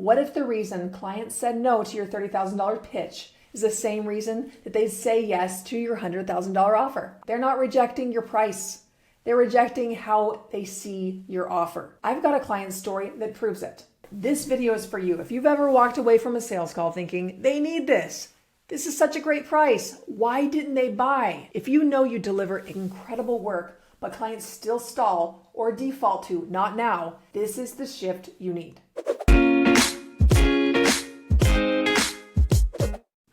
What if the reason clients said no to your $30,000 pitch is the same reason that they say yes to your $100,000 offer? They're not rejecting your price. They're rejecting how they see your offer. I've got a client story that proves it. This video is for you. If you've ever walked away from a sales call thinking, they need this. This is such a great price. Why didn't they buy? If you know you deliver incredible work, but clients still stall or default to not now, this is the shift you need.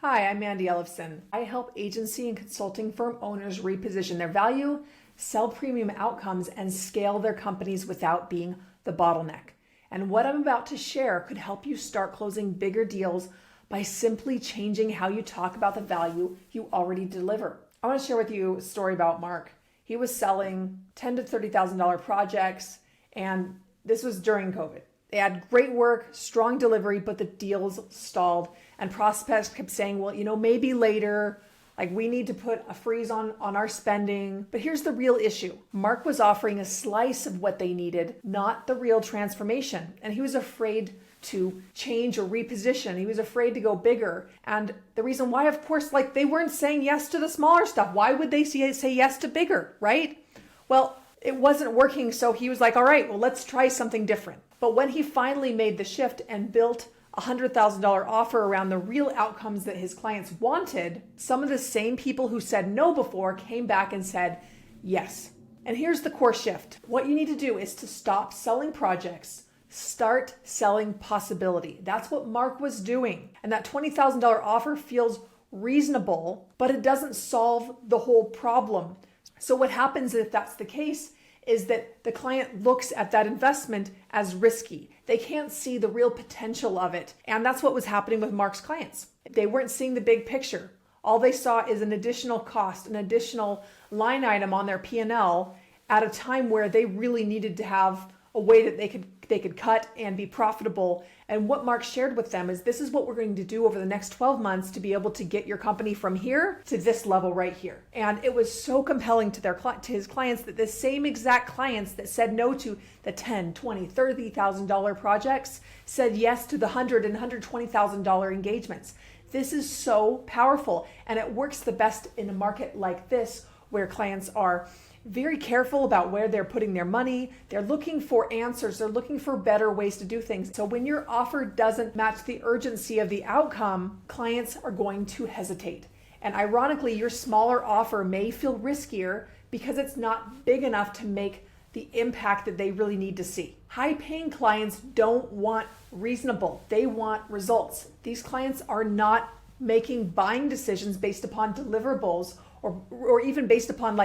Hi, I'm Mandi Ellefson. I help agency and consulting firm owners reposition their value, sell premium outcomes, and scale their companies without being the bottleneck. And what I'm about to share could help you start closing bigger deals by simply changing how you talk about the value you already deliver. I want to share with you a story about Mark. He was selling $10,000 to $30,000 projects, and this was during COVID. They had great work, strong delivery, but the deals stalled, and prospects kept saying, well, maybe later, like we need to put a freeze on our spending. But here's the real issue. Mark was offering a slice of what they needed, not the real transformation. And he was afraid to change or reposition. He was afraid to go bigger. And the reason why, of course, they weren't saying yes to the smaller stuff. Why would they say yes to bigger, right? Well, it wasn't working. So he was like, all right, well, let's try something different. But when he finally made the shift and built a $100,000 offer around the real outcomes that his clients wanted, some of the same people who said no before came back and said yes. And here's the core shift. What you need to do is to stop selling projects, start selling possibility. That's what Mark was doing. And that $20,000 offer feels reasonable, but it doesn't solve the whole problem. So what happens if that's the case is that the client looks at that investment as risky. They can't see the real potential of it. And that's what was happening with Mark's clients. They weren't seeing the big picture. All they saw is an additional cost, an additional line item on their P&L at a time where they really needed to have a way that they could cut and be profitable. And what Mark shared with them is, this is what we're going to do over the next 12 months to be able to get your company from here to this level right here. And it was so compelling to his clients that the same exact clients that said no to the $10,000, $20,000, $30,000 projects said yes to the $100,000 and $120,000 engagements. This is so powerful, and it works the best in a market like this where clients are very careful about where they're putting their money. They're looking for answers. They're looking for better ways to do things. So when your offer doesn't match the urgency of the outcome, clients are going to hesitate. And ironically, your smaller offer may feel riskier because it's not big enough to make the impact that they really need to see. High-paying clients don't want reasonable. They want results. These clients are not making buying decisions based upon deliverables or even based upon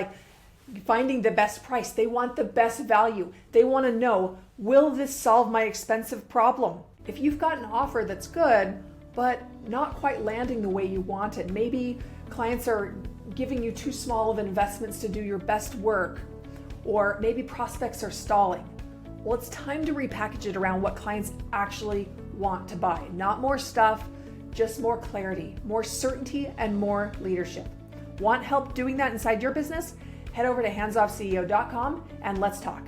finding the best price. They want the best value. They want to know, will this solve my expensive problem? If you've got an offer that's good, but not quite landing the way you want it, maybe clients are giving you too small of investments to do your best work, or maybe prospects are stalling. Well, it's time to repackage it around what clients actually want to buy. Not more stuff, just more clarity, more certainty, and more leadership. Want help doing that inside your business? Head over to handsoffceo.com and let's talk.